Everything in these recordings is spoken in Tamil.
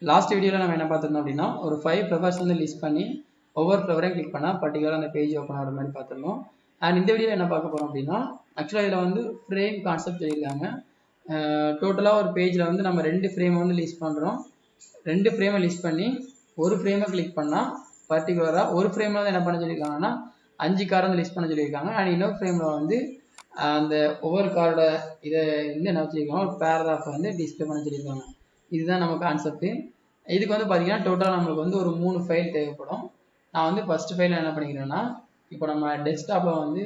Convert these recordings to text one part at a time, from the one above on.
லாஸ்ட் வீடியோவில் நம்ம என்ன பார்த்துருந்தோம் அப்படின்னா ஒரு 5 ஃப்ளவர்ஸ் வந்து லிஸ்ட் பண்ணி ஒவ்வொரு ஃப்ளவரையும் கிளிக் பண்ணால் பர்டிகுலராக அந்த பேஜ் ஓப்பன் ஆகிற மாதிரி பார்த்துருந்தோம். அண்ட் இந்த வீடியோவில் என்ன பார்க்க போகிறோம் அப்படின்னா ஆக்சுவலாக இதில் வந்து ஃப்ரேம் கான்செப்ட் சொல்லியிருக்காங்க. டோட்டலாக ஒரு பேஜில் வந்து நம்ம 2 ஃப்ரேமை வந்து லிஸ்ட் பண்ணுறோம். 2 ஃப்ரேமை லிஸ்ட் பண்ணி ஒரு ஃப்ரேமை கிளிக் பண்ணால் பர்டிகுலராக ஒரு ஃப்ரேமில் வந்து என்ன பண்ண சொல்லியிருக்காங்கன்னா 5 கார்டு வந்து லிஸ்ட் பண்ண சொல்லியிருக்காங்க. அண்ட் இன்னொரு ஃப்ரேமில் வந்து அந்த ஒவ்வொரு கார்டோட இதை வந்து என்ன வச்சுருக்காங்க ஒரு பேராகிராஃப் வந்து டிஸ்பிளே பண்ண சொல்லியிருக்காங்க. இதுதான் நம்ம கான்செப்ட். இதுக்கு வந்து பார்த்தீங்கன்னா டோட்டலாக நம்மளுக்கு வந்து ஒரு 3 ஃபைல் தேவைப்படும். நான் வந்து ஃபர்ஸ்ட் ஃபைல் என்ன பண்ணிக்கிறேன்னா இப்போ நம்ம டெஸ்க்டாப்பில் வந்து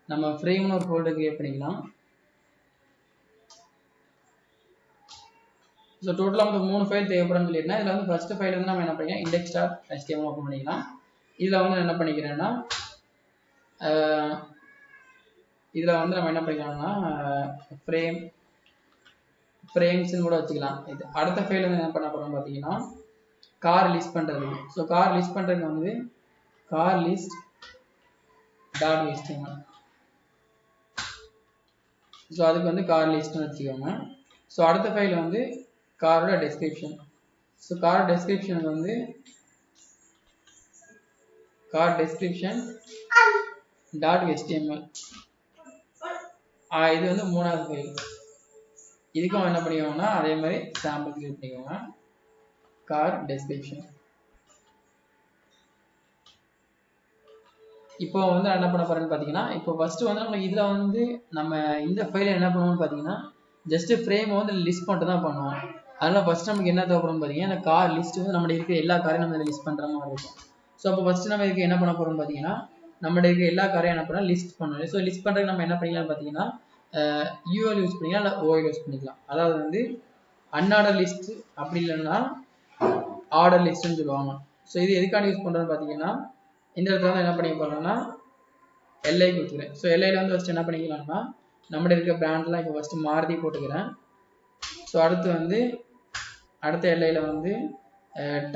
நம்ம ஃப்ரேம்னு ஒரு ஃபோல்டர் கிரியேட் பண்ணிக்கலாம். ஸோ டோட்டலாக வந்து 3 ஃபைல் தேவைப்படும் சொல்லியிருந்தேன். இதில் வந்து ஃபர்ஸ்ட் ஃபைல் வந்து நம்ம என்ன பண்ணிக்கலாம் index.html ஓப்பன் பண்ணிக்கலாம். இதில் வந்து என்ன பண்ணிக்கிறேன்னா இதில் வந்து நம்ம என்ன பண்ணிக்கலாம்னா ஃப்ரேம்ஸ்ன்னு கூட வச்சுக்கலாம். இது அடுத்த ஃபைல் வந்து என்ன பண்ண போகிறோம் பார்த்தீங்கன்னா கார் லிஸ்ட் பண்ணுறதுக்கு. ஸோ கார் லிஸ்ட் பண்ணுறதுக்கு வந்து car list dot HTML. So அதுக்கு வந்து கார் லிஸ்ட்னு வச்சுக்கோங்க. ஸோ அடுத்த ஃபைல் வந்து காரோட டெஸ்கிரிப்ஷன். ஸோ கார் டெஸ்கிரிப்ஷனுக்கு வந்து கார் டெஸ்கிரிப்ஷன் டாட் HTML. இது வந்து 3வது ஃபைல். இதுக்கும் என்ன பண்ணிக்கோங்கன்னா அதே மாதிரி சாம்பிள் கிரியேட் பண்ணிக்கோங்க கார் டெஸ்கிரிப்ஷன். இப்போ வந்து என்ன பண்ண போறேன்னு பார்த்தீங்கன்னா இப்போ ஃபர்ஸ்ட் வந்து நம்ம இதில் வந்து நம்ம இந்த ஃபைலை என்ன பண்ணுவோம்னு பார்த்தீங்கன்னா ஜஸ்ட் ஃப்ரேமை வந்து லிஸ்ட் பண்ணிட்டு தான் பண்ணுவோம். அதனால ஃபர்ஸ்ட் நமக்கு என்ன தேவைப்படும் பார்த்தீங்கன்னா இந்த கார் லிஸ்ட் வந்து நம்மளுடைய இருக்க எல்லா காரையும் நம்ம லிஸ்ட் பண்ணுற மாதிரி இருக்கும். ஸோ அப்போ ஃபர்ஸ்ட் நம்ம இதுக்கு என்ன பண்ண போறோம்னு பார்த்தீங்கன்னா நம்மளுடைய இருக்க எல்லா காரையும் என்ன பண்ணலாம் லிஸ்ட் பண்ணணும். ஸோ லிஸ்ட் பண்ணுறதுக்கு நம்ம என்ன பண்ணிக்கலாம் பார்த்தீங்கன்னா UL யூஸ் பண்ணிக்கலாம் இல்லை OL யூஸ் பண்ணிக்கலாம். அதாவது வந்து அன்ஆர்டர் லிஸ்ட் அப்படி இல்லைன்னா ஆர்டர் லிஸ்ட்னு சொல்லுவாங்க. ஸோ இது எதுக்கான யூஸ் பண்ணுறோன்னு பார்த்தீங்கன்னா இந்த இடத்துல வந்து என்ன பண்ணி போகிறோம்னா LI கொடுத்துக்கிறேன். ஸோ LIயில் வந்து ஃபஸ்ட்டு என்ன பண்ணிக்கலாம்னா நம்மகிட்ட இருக்க பிராண்ட்லாம் இப்போ ஃபஸ்ட்டு மாருதி போட்டுக்கிறேன். ஸோ அடுத்து வந்து அடுத்த LIயில் வந்து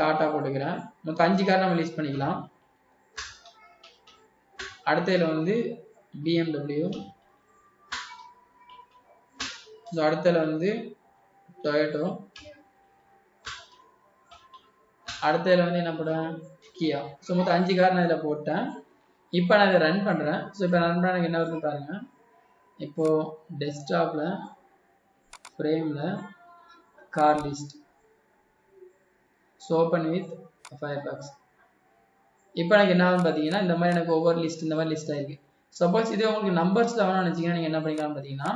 டாட்டா போட்டுக்கிறேன். மொத்தம் 5 கார் நம்ம லிஸ்ட் பண்ணிக்கலாம். அடுத்ததில் வந்து BMW. ஸோ அடுத்ததில் வந்து டொயோட்டோ. அடுத்ததில் வந்து என்ன பண்ணுறேன் கியா. ஸோ மொத்தம் 5 கார் நான் இதில் போட்டேன். இப்போ நான் இதை ரன் பண்ணுறேன். ஸோ இப்போ ரன் பண்ண எனக்கு என்ன வருதுன்னு பாருங்கள். இப்போது டெஸ்க்டாப்பில் ஃப்ரேமில் car list so open with Firefox. இப்போ எனக்கு என்ன ஆகுதுன்னு பார்த்தீங்கன்னா இந்த மாதிரி எனக்கு ஒவ்வொரு லிஸ்ட் இந்த மாதிரி லிஸ்ட் ஆகிருக்கு. சப்போஸ் இதே உங்களுக்கு நம்பர்ஸில் வேணும்னு நினச்சிங்கன்னா நீங்கள் என்ன பண்ணிக்கலாம்னு பார்த்தீங்கன்னா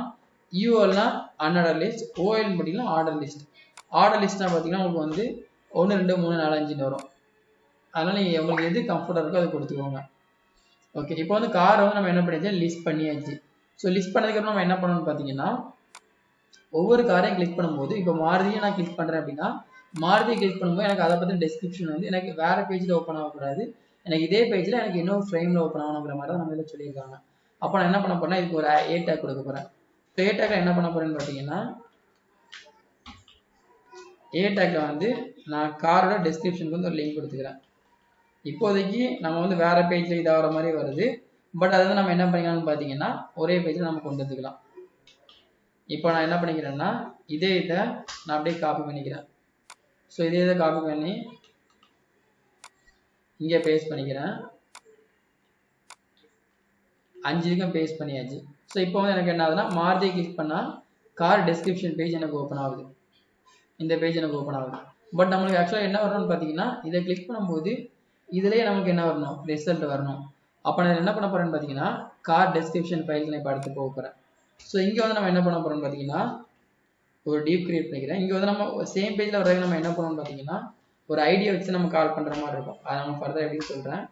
ULனா அன்ஆர்டர் லிஸ்ட், OL பார்த்தீங்கன்னா ஆர்டர் லிஸ்ட். ஆர்டர் லிஸ்ட்னா பார்த்தீங்கன்னா உங்களுக்கு வந்து 1 2 3 4 5 வரும். அதனால் நீங்கள் உங்களுக்கு எது கம்ஃபர்ட்டாக இருக்கோ அதை கொடுத்துக்கோங்க. ஓகே, இப்போ வந்து காரை வந்து நம்ம என்ன பண்ணியாச்சு லிஸ்ட் பண்ணியாச்சு. ஸோ லிஸ்ட் பண்ணதுக்கப்புறம் நம்ம என்ன பண்ணணும்னு பார்த்தீங்கன்னா ஒவ்வொரு காரையும் கிளிக் பண்ணும்போது இப்போ மாருதியை நான் கிளிக் பண்ணுறேன் அப்படின்னா மாருதியை கிளிக் பண்ணும்போது எனக்கு அதை பற்றி டெஸ்கிரிப்ஷன் வந்து எனக்கு வேறு பேஜில் ஓப்பன் ஆகக்கூடாது. எனக்கு இதே பேஜில் எனக்கு இன்னொரு ஃப்ரேமில் ஓப்பன் ஆகணுங்கிற மாதிரி தான் நம்ம இதில் சொல்லியிருக்காங்க. அப்போ நான் என்ன பண்ண போறேன்னா இதுக்கு ஒரு A tag கொடுக்க போகிறேன். A tagல என்ன பண்ண போறேன்னு பார்த்தீங்கன்னா A tagல வந்து நான் காரோட டெஸ்கிரிப்ஷனுக்கு வந்து ஒரு லிங்க் கொடுத்துக்கிறேன். இப்போதைக்கு நம்ம வந்து வேறு பேஜில் இதாகிற மாதிரி வருது. பட் அதை வந்து நம்ம என்ன பண்ணிக்கலாம்னு பார்த்தீங்கன்னா ஒரே பேஜில் நம்ம கொண்டு வந்துக்கலாம். இப்போ நான் என்ன பண்ணிக்கிறேன்னா இதே இதை நான் அப்படியே காப்பி பண்ணிக்கிறேன். ஸோ இதே இதை காப்பி பண்ணி இங்கே பேஸ்ட் பண்ணிக்கிறேன். 5 இதுக்கும் பேஸ்ட் பண்ணியாச்சு. ஸோ இப்போ வந்து எனக்கு என்ன ஆகுதுன்னா மாருதியை கிளிக் பண்ணால் கார் டெஸ்கிரிப்ஷன் பேஜ் எனக்கு ஓப்பன் ஆகுது. இந்த பேஜ் எனக்கு ஓப்பன் ஆகுது. பட் நம்மளுக்கு ஆக்சுவலாக என்ன வரணும்னு பார்த்தீங்கன்னா இதை கிளிக் பண்ணும்போது இதுலேயே நமக்கு என்ன வரணும் ரிசல்ட் வரணும். அப்போ நான் என்ன பண்ண போகிறேன்னு பார்த்தீங்கன்னா கார் டெஸ்கிரிப்ஷன் ஃபைல்ஸ் நான் இப்போ அடுத்து போக போகிறேன். ஸோ இங்கே வந்து நம்ம என்ன பண்ண போகிறோம்னு பார்த்தீங்கன்னா ஒரு டியூப் கிரியேட் பண்ணிக்கிறேன். இங்கே வந்து நம்ம சேம் பேஜில் வர்றதுக்கு நம்ம என்ன பண்ணணும்னு பார்த்தீங்கன்னா ஒரு ஐடியா வச்சு நம்ம கால் பண்ணுற மாதிரி இருக்கும். அதை நம்ம ஃபர்தர் எப்படின்னு சொல்கிறேன்.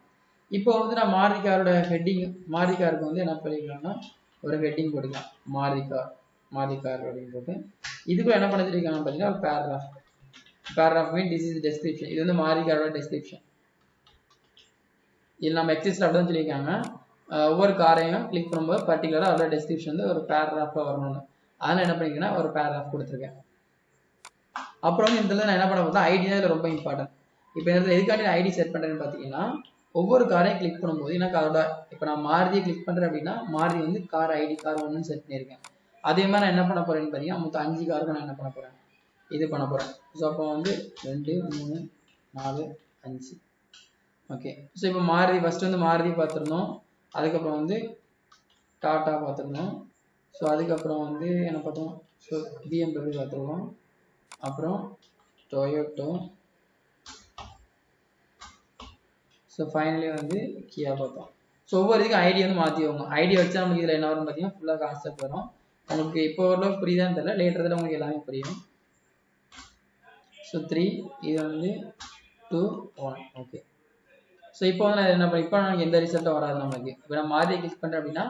இப்போ வந்து நான் மாருதி காரோட ஹெட்டிங் மாருதி காருக்கு வந்து என்ன பண்ணிக்கலாம்னா ஒரு ஹெட்டிங் போட்டுக்கலாம் மாருதி கார் அப்படின்னு போட்டு இதுக்கும் என்ன பண்ணிச்சிருக்காங்கன்னு பார்த்தீங்கன்னா ஒரு paragraph mean this is description. இது வந்து மாருதி காரோட டெஸ்கிரிப்ஷன். இதில் நம்ம எக்ஸஸில் அப்படி தான் சொல்லியிருக்காங்க ஒவ்வொரு காரையும் கிளிக் பண்ணும்போது பர்டிகுலராக அதோட டெஸ்கிரிப்ஷன் வந்து ஒரு பேராகிராஃபில் வரணும்னு. அதனால் என்ன பண்ணிக்கிறேன்னா ஒரு பேராகிராஃப் கொடுத்துருக்கேன். அப்புறம் வந்து இந்த நான் என்ன பண்ண பார்த்தா ஐடி தான் இதில் ரொம்ப இம்பார்ட்டன்ட். இப்போ இந்த எதுக்காண்டி ஐடி செட் பண்ணுறேன்னு பார்த்தீங்கன்னா ஒவ்வொரு காரையும் கிளிக் பண்ணும்போது எனக்கு அதோட இப்போ நான் மாருதியை கிளிக் பண்ணுறேன் அப்படின்னா மாருதி வந்து கார் ஐடி கார் 1 செட் பண்ணியிருக்கேன். அதே மாதிரி நான் என்ன பண்ண போகிறேன்னு பார்த்தீங்கன்னா மொத்தம் 5 காருக்கு நான் என்ன பண்ண போகிறேன் இது பண்ண போகிறேன். ஸோ அப்போ வந்து 2 3 4 5. ஓகே. ஸோ இப்போ மாருதி ஃபஸ்ட்டு வந்து மாருதி பார்த்துருந்தோம், அதுக்கப்புறம் வந்து டாட்டா பார்த்துருந்தோம், ஸோ அதுக்கப்புறம் வந்து என்ன பார்த்தோம், ஸோ BMW பார்த்துருக்கோம், அப்புறம் டொயோட்டோ, ஸோ ஃபைனலி வந்து கியா பார்த்தோம். ஸோ ஒவ்வொரு இதுக்கும் ஐடி வந்து மாற்றிவோங்க. ஐடி வச்சா நமக்கு இதில் என்ன வரும்னு பார்த்தீங்கன்னா ஃபுல்லாக கான்செப்ட் வரும். உங்களுக்கு இப்போ ஓரளவுக்கு புரியுதான்னு தெரியல, லேட்டர் உங்களுக்கு எல்லாமே புரியும். ஸோ 3 இது வந்து 2 1. ஓகே. ஸோ இப்போ வந்து நான் என்ன பண்ண, இப்போ எனக்கு எந்த ரிசல்ட்டும் வராது நம்மளுக்கு. இப்போ நான் மாருதியை கிளிக் பண்ணுறேன் அப்படின்னா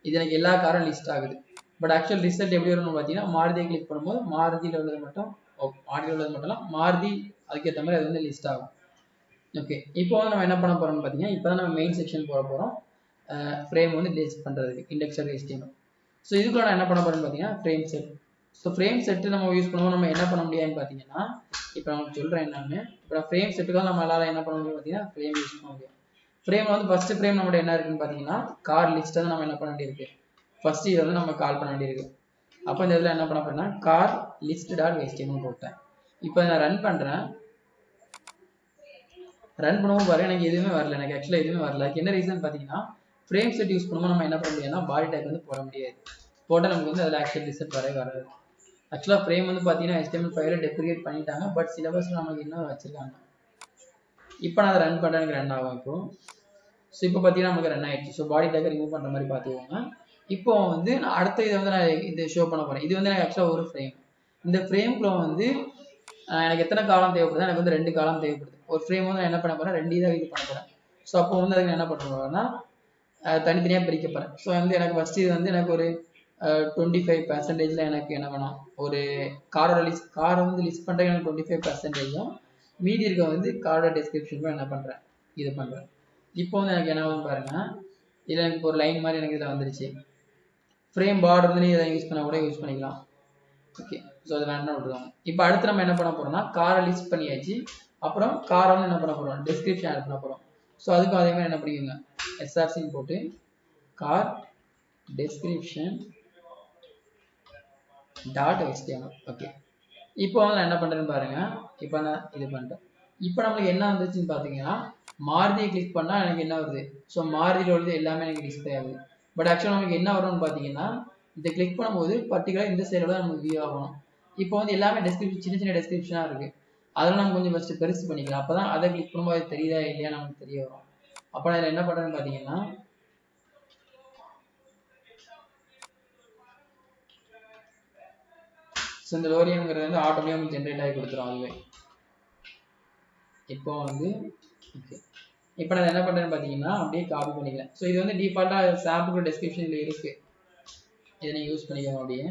இது எனக்கு எல்லா காரும் லிஸ்ட் ஆகுது. பட் ஆக்சுவல் ரிசல்ட் எப்படி வரும்னு பார்த்தீங்கன்னா மாருதியை கிளிக் பண்ணும்போது மாருதியில் உள்ளது மட்டும் மாருதி அதுக்கேற்ற மாதிரி அது வந்து லிஸ்ட் ஆகும். ஓகே. இப்போ வந்து நம்ம என்ன பண்ண போகிறோம்னு பார்த்தீங்கன்னா இப்போ தான் நம்ம மெயின் செக்ஷன் போக போகிறோம். ஃப்ரேம் வந்து லிஸ்ட் பண்ணுறதுக்கு இண்டெக்ஸர் HTML. ஸோ இதுக்குள்ள நான் என்ன பண்ண போகிறேன்னு பார்த்தீங்கன்னா frame set. So frame set நம்ம யூஸ் பண்ணுவோம். நம்ம என்ன பண்ண முடியாதுன்னு பார்த்தீங்கன்னா இப்போ நான் சொல்கிறேன் என்னன்னு. இப்போ ஃப்ரேம் செட்டுக்கு தான் நம்ம எல்லாரும் என்ன பண்ண முடியும் பார்த்தீங்கன்னா ஃப்ரேம் யூஸ் பண்ண முடியும். ஃப்ரேம் வந்து ஃபஸ்ட்டு ஃப்ரேம் நம்மளோட என்ன இருக்குன்னு பார்த்தீங்கன்னா கார் லிஸ்ட்டை தான் நம்ம என்ன பண்ண வேண்டியிருக்கு, ஃபஸ்ட்டு இதை வந்து நம்ம கால் பண்ண வேண்டியிருக்கு. அப்போ இந்த இதில் என்ன பண்ண போறேன்னா கார் list.html போட்டேன். இப்போ நான் ரன் பண்ணுறேன். ரன் பண்ணவும் பாரு எனக்கு எதுவுமே வரல, எனக்கு ஆக்சுவலாக எதுவுமே வரல. என்ன ரீசன் பார்த்தீங்கன்னா ஃப்ரேம் செட் யூஸ் பண்ணும்போது நம்ம என்ன பண்ண முடியாதுன்னா பாடி டேக் வந்து போட முடியாது. போட்டால் நமக்கு வந்து அதில் ஆக்சுவல் ரிசல்ட் வரவே வராது. ஆக்சுவலாக ஃப்ரேம் வந்து பார்த்தீங்கன்னா HTML5 டெப்ரிகேட் பண்ணிட்டாங்க, பட் சிலபஸ் நமக்கு இன்னும் வச்சிருக்காங்க. இப்போ நான் அதை ரன் பண்ணுறேன், எனக்கு ரன் ஆகும். இப்போ ஸோ இப்போ பார்த்தீங்கன்னா நமக்கு ரன் ஆயிடுச்சு. ஸோ பாடி டேக்கை ரிமூவ் பண்ணுற மாதிரி பார்த்துக்கோங்க. இப்போ வந்து நான் அடுத்த இதை வந்து நான் இது ஷோ பண்ண போகிறேன். இது வந்து எனக்கு ஆக்சுவலாக ஒரு ஃப்ரேம். இந்த ஃப்ரேம்குள்ள வந்து எனக்கு எத்தனை காலம் தேவைப்படுது, எனக்கு வந்து 2 காலம் தேவைப்படுது. ஒரு ஃப்ரேம் வந்து நான் என்ன பண்ண போகிறேன், 2 இதாக இது பண்ண போகிறேன். ஸோ அப்போ வந்து அதுக்கு நான் என்ன பண்ண போகிறேன்னா தனித்தனியாக பிரிக்க போகிறேன். ஸோ வந்து எனக்கு ஃபஸ்ட்டு இது வந்து எனக்கு ஒரு 25% எனக்கு என்ன வேணும், ஒரு காரோட காரை வந்து லிஸ்ட் பண்ணுறதுக்கு எனக்கு 25%, மீதி இருக்க வந்து காரோட டிஸ்கிரிப்ஷனுக்கும் என்ன பண்ணுறேன், இது பண்ணுறேன். இப்போ வந்து எனக்கு என்ன ஆகும் பாருங்க, இதில் எனக்கு ஒரு லைன் மாதிரி எனக்கு இதில் வந்துருச்சு. ஃப்ரேம் பார்டர் வந்து நீங்கள் இதை யூஸ் பண்ண கூட யூஸ் பண்ணிக்கலாம். ஓகே. ஸோ அதை வேண்டாம் விட்டுருவாங்க. இப்போ அடுத்து நம்ம என்ன பண்ண போகிறோம்னா காரை லிஸ்ட் பண்ணியாச்சு. அப்புறம் காரை வந்து என்ன பண்ண போகிறோம், டிஸ்கிரிப்ஷன் ஆட் பண்ண போகிறோம். ஸோ அதுக்கும் அதே மாதிரி என்ன பண்ணிக்கோங்க, SRCன்னு போட்டு கார் டிஸ்கிரிப்ஷன் .html. ஓகே. இப்போ வந்து நான் என்ன பண்ணுறேன்னு பாருங்க. இப்போ நான் இது பண்ணிட்டேன். இப்போ நம்மளுக்கு என்ன வந்துச்சுன்னு பார்த்தீங்கன்னா மாருதியை கிளிக் பண்ணால் எனக்கு என்ன வருது, ஸோ மாருதியில் உள்ளது எல்லாமே எனக்கு டிஸ்பிளே ஆகுது. பட் ஆக்சுவலாக நமக்கு என்ன வரும்னு பார்த்தீங்கன்னா இதை கிளிக் பண்ணும்போது பர்டிகுலர் இந்த சைடில் தான் நமக்கு வியூ ஆகணும். இப்போ வந்து எல்லாமே டெஸ்கிரிப்ஷன் சின்ன சின்ன டெஸ்கிரிப்ஷனாக இருக்குது. அதெல்லாம் நம்ம கொஞ்சம் ஃபஸ்ட்டு பெருசு பண்ணிக்கலாம். அப்போ தான் அதை கிளிக் பண்ணும்போது அது தெரியுதா இல்லையா நமக்கு தெரிய வரும். அப்போ நான் இதில் என்ன பண்ணுறேன்னு பார்த்தீங்கன்னா ஸோ இந்த லோரியம்ங்கிறது வந்து ஆட்டோமேட்டிக்காக ஜென்ரேட் ஆகி கொடுத்துரும் அதுவே. இப்போ வந்து ஓகே. இப்போ நான் என்ன பண்ணுறேன்னு பார்த்தீங்கன்னா அப்படியே காப்பி பண்ணிக்கிறேன். ஸோ இது வந்து டிஃபால்ட்டாக சாப்புக்கு டிஸ்கிரிப்ஷனில் இருக்குது, இதை நீங்கள் யூஸ் பண்ணிக்கோங்க அப்படியே.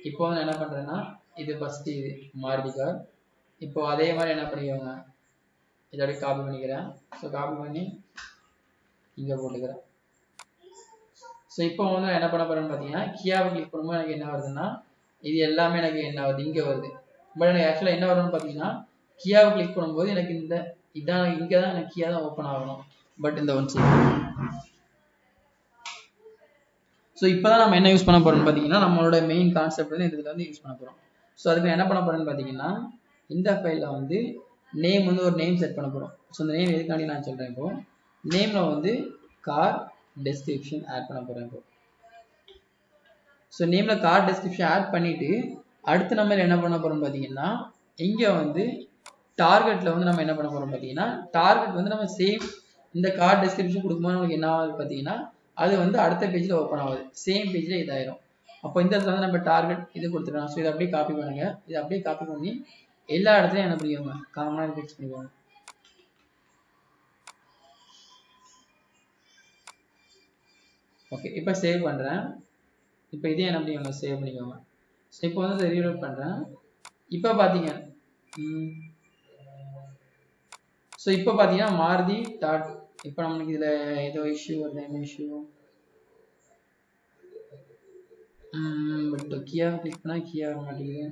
இப்போ வந்து என்ன பண்ணுறேன்னா இது ஃபஸ்ட்டு இது மாருதி கார். இப்போ அதே மாதிரி என்ன பண்ணிக்கோங்க, இதை அப்படியே காப்பி பண்ணிக்கிறேன். ஸோ காப்பி பண்ணி இங்கே போட்டுக்கிறேன். ஸோ இப்போ வந்து நான் என்ன பண்ண போகிறேன்னு பார்த்தீங்கன்னா கியாவை கிளிக் பண்ணும்போது எனக்கு என்ன வருதுன்னா இது எல்லாமே எனக்கு என்ன வருது, இங்கே வருது. பட் எனக்கு ஆக்சுவலாக என்ன வரும்னு பார்த்தீங்கன்னா கியாவை கிளிக் பண்ணும்போது எனக்கு இந்த இதான் இங்கே தான் எனக்கு கியா தான் ஓப்பன் ஆகணும். பட் இந்த ஒன் செகண்ட். ஸோ இப்போ தான் நம்ம என்ன யூஸ் பண்ண போகிறோம்னு பார்த்தீங்கன்னா நம்மளோட மெயின் கான்செப்ட் வந்து இதில் வந்து யூஸ் பண்ண போகிறோம். ஸோ அதுக்கு என்ன பண்ண போகிறேன்னு பார்த்தீங்கன்னா இந்த ஃபைலில் வந்து நேம் வந்து ஒரு நேம் செட் பண்ண போகிறோம். ஸோ அந்த நேம் எதுக்காண்டி நான் சொல்கிறேன், இப்போ நேமில் வந்து கார் டெஸ்கிரிப்ஷன் ஆட் பண்ண போகிறேன். இப்போ ஸோ நேமில் கார் டெஸ்கிரிப்ஷன் ஆட் பண்ணிவிட்டு அடுத்து நம்ம என்ன பண்ண போகிறோம் பார்த்தீங்கன்னா இங்கே வந்து டார்கெட்டில் வந்து நம்ம என்ன பண்ண போகிறோம் பார்த்தீங்கன்னா டார்கெட் வந்து நம்ம சேம் இந்த கார் டெஸ்கிரிப்ஷன் கொடுக்கும்போது நமக்கு என்ன ஆகுது பார்த்தீங்கன்னா அது வந்து அடுத்த பேஜில் ஓப்பன் ஆகுது, சேம் பேஜில் இதாயிரும். அப்போ இந்த இடத்துல வந்து நம்ம டார்கெட் இது கொடுத்துருக்கோம். ஸோ இதை அப்படியே காப்பி பண்ணுங்க. இதை அப்படியே காப்பி பண்ணி எல்லா இடத்துலையும் என்ன பண்ணிக்கோங்க, காமனாக ஃபிக்ஸ் பண்ணிக்கோங்க. ஓகே. இப்போ சேவ் பண்ணுறேன். இப்போ இதே என்ன பண்ணிக்கோங்க, சேவ் பண்ணிக்கோங்க. ஸோ இப்போ வந்து ரீலோட் பண்ணுறேன். இப்போ பார்த்தீங்க ஸோ இப்போ பார்த்தீங்கன்னா மாருதி டாட் இப்போ நம்மளுக்கு இதில் ஏதோ இஷ்யூ வருது, என்ன இஷ்யூ, பட் கியா கிளிக் பண்ணால் கியா வர மாட்டேங்குது.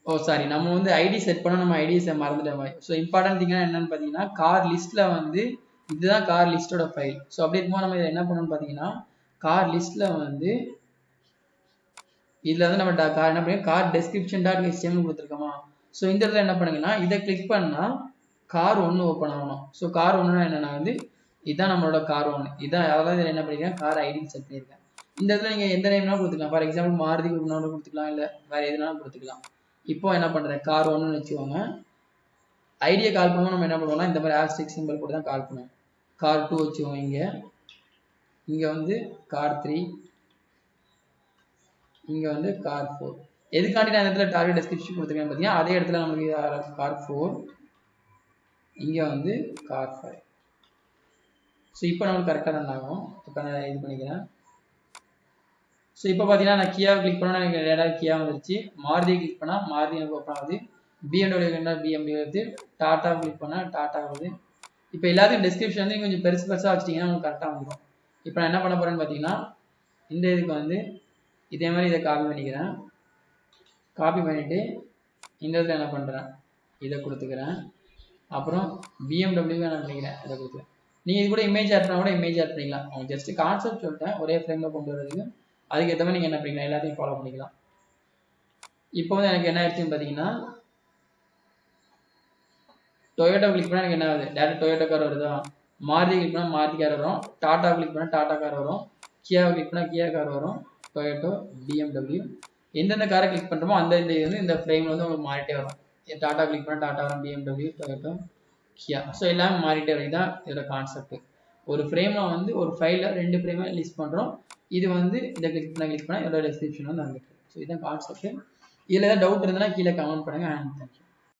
ஓ சாரி, நம்ம வந்து ஐடி செட் பண்ணோம், நம்ம ஐடிஸை மறந்துட்டோம். ஸோ இம்பார்ட்டன்ட் திங்னா என்னன்னு பார்த்தீங்கன்னா கார் லிஸ்ட்டில் வந்து இதுதான் கார் லிஸ்ட்டோட ஃபைல். ஸோ அப்படி இருக்கும்போது நம்ம இதை என்ன பண்ணணும்னு பார்த்தீங்கன்னா கார் லிஸ்ட்டில் வந்து இதில் வந்து நம்ம கார் என்ன பண்ணி கார் டெஸ்கிரிப்ஷன் டாட் HTML கொடுத்துருக்கோமா. ஸோ இந்த இடத்துல என்ன பண்ணுங்கன்னா இதை கிளிக் பண்ணால் கார் 1 ஓப்பன் ஆகணும். ஸோ கார் 1னா என்னன்னா வந்து இதுதான் நம்மளோட கார் 1. இதான் அதாவது என்ன பண்ணிருக்கேன் கார் ஐடி செட் பண்ணியிருக்கேன். இந்த இடத்துல நீங்கள் எந்த நேம்னாலும் கொடுத்துக்கலாம். ஃபார் எக்ஸாம்பிள் மாருதி கொடுக்கணும் கொடுத்துக்கலாம், இல்லை வேறு எதுனாலும் கொடுத்துக்கலாம். இப்போ என்ன பண்ணுறேன் கார் 1ன்னு வச்சுக்கோங்க. ஐடியை கால் பண்ணுவோம் நம்ம என்ன பண்ணுவோம்னா இந்த மாதிரி ஆஸ்ட்ரிக் சிம்பிள் போட்டு தான் கால் பண்ணுவோம். கார் 2 வச்சுக்கோங்க. இங்கே வந்து கார் 3, இங்கே வந்து கார் 4. எதுக்காண்டி நான் இந்த இடத்துல டார்கெட் டெஸ்கிரிப்ஷன் கொடுத்துருக்கேன் பார்த்தீங்கன்னா அதே இடத்துல நமக்கு கார் 4, இங்கே வந்து கார் 5. ஸோ இப்போ நமக்கு கரெக்டாக ரன் ஆகும். இப்போ நான் இது பண்ணிக்கிறேன். ஸோ இப்போ பார்த்தீங்கன்னா நான் கியாவை கிளிக் பண்ணால் எனக்கு ஏதாவது கியா வந்துருச்சு. மாருதி கிளிக் பண்ணால் மாருதி எனக்கு ஓப்பன் ஆகுது. BMW கிளிக் BMW வருது. டாட்டா கிளிக் பண்ணால் டாட்டா வருது. இப்போ எல்லாத்தையும் டெஸ்கிரிப்ஷன் வந்து கொஞ்சம் பெருசு பெருசாக வச்சிட்டிங்கன்னா உங்களுக்கு கரெக்டாக வந்துடும். இப்போ நான் என்ன பண்ண போகிறேன்னு பார்த்தீங்கன்னா இந்த இதுக்கு வந்து இதே மாதிரி இதை காப்பி பண்ணிக்கிறேன். காப்பி பண்ணிவிட்டு இந்த இடத்துல என்ன பண்ணுறேன் இதை கொடுத்துக்கிறேன். அப்புறம் BMW என்ன பண்ணிக்கிறேன் இதை கொடுத்துக்கிறேன். நீங்கள் இது கூட இமேஜ் ஆட் பண்ணால் கூட இமேஜ் ஆட் பண்ணிக்கலாம். அவங்க ஜஸ்ட் கான்செப்ட் சொல்லிட்டேன் ஒரே ஃப்ரேமில் கொண்டு வரதுக்கு. அதுக்கேற்ற மாதிரி நீங்கள் என்ன பண்ணிக்கலாம் எல்லாத்தையும் ஃபாலோ பண்ணிக்கலாம். இப்போ வந்து எனக்கு என்ன ஆயிடுச்சுன்னு பார்த்தீங்கன்னா டொயோட்டா கிளிக் பண்ணால் எனக்கு என்ன ஆகுது டேரக்ட் டொயோட்டா கார் வருதா. மாருதி கிளிக் பண்ணால் மாருதி கார் வரும். டாட்டா கிளிக் பண்ணால் டாட்டா கார் வரும். கியாவை கிளிக் பண்ணால் கியா கார் வரும். டொயோட்டோ, BMW எந்தெந்த காரை கிளிக் பண்ணுறோமோ அந்த இது வந்து இந்த ஃப்ரேமில் வந்து உங்களுக்கு மாறிட்டே வரும். டாட்டா கிளிக் பண்ணால் டாட்டா வரும், BMW, டொயோட்டோ, கியா. ஸோ எல்லாமே மாறிட்டே வரும். இதுதான் இதோட கான்செப்ட். ஒரு ஃப்ரேமில் வந்து ஒரு ஃபைலில் 2 ஃப்ரேமை லிஸ்ட் பண்ணுறோம். இது வந்து இதை கிளிக் பண்ணால் இதோட டெஸ்கிரிப்ஷன் வந்து வந்துருக்கு. ஸோ இதுதான் கான்செப்ட். இதில் ஏதாவது டவுட் இருந்ததுன்னா கீழே கமெண்ட் பண்ணுங்கள். தேங்க்யூ.